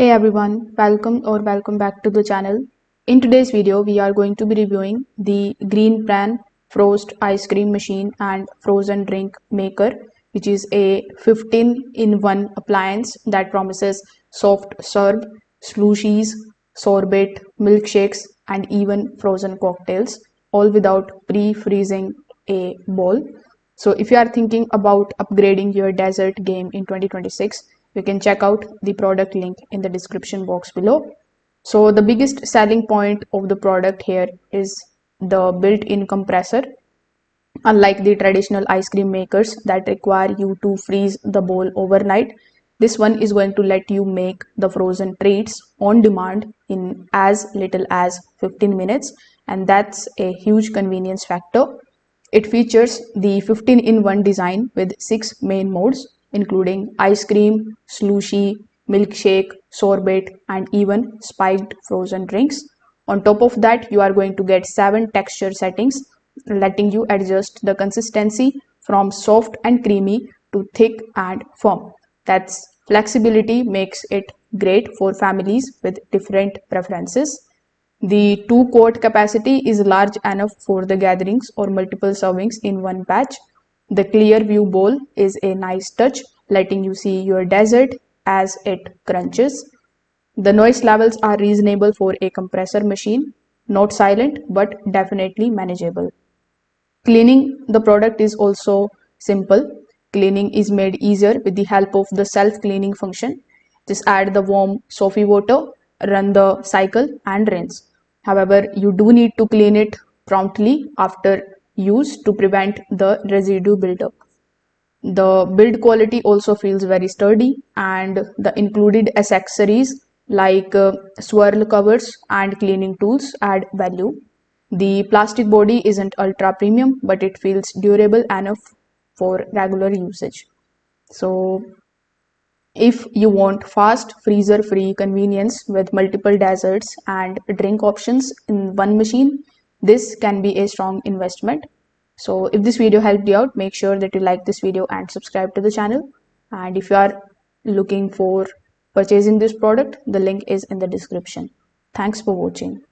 Hey everyone, welcome back to the channel. In today's video, we are going to be reviewing the GreenPan Frost ice cream machine and frozen drink maker, which is a 15-in-1 appliance that promises soft serve, slushies, sorbet, milkshakes, and even frozen cocktails, all without pre-freezing a bowl. So if you are thinking about upgrading your dessert game in 2026, you can check out the product link in the description box below. So the biggest selling point of the product here is the built-in compressor. Unlike the traditional ice cream makers that require you to freeze the bowl overnight, this one is going to let you make the frozen treats on demand in as little as 15 minutes, and that's a huge convenience factor. It features the 15-in-1 design with 6 main modes, including ice cream, slushy, milkshake, sorbet, and even spiked frozen drinks. On top of that, you are going to get 7 texture settings, letting you adjust the consistency from soft and creamy to thick and firm. That's flexibility makes it great for families with different preferences. The 2-quart capacity is large enough for the gatherings or multiple servings in one batch. The clear view bowl is a nice touch, letting you see your dessert as it crunches. The noise levels are reasonable for a compressor machine, not silent but definitely manageable. Cleaning the product is also simple. Cleaning is made easier with the help of the self-cleaning function. Just add the warm soapy water, run the cycle and rinse. However, you do need to clean it promptly after use to prevent the residue buildup. The build quality also feels very sturdy, and the included accessories like swirl covers and cleaning tools add value. The plastic body isn't ultra premium, but it feels durable enough for regular usage. So if you want fast, freezer-free convenience with multiple desserts and drink options in one machine, this can be a strong investment. So if this video helped you out, make sure that you like this video and subscribe to the channel. And if you are looking for purchasing this product, the link is in the description. Thanks for watching.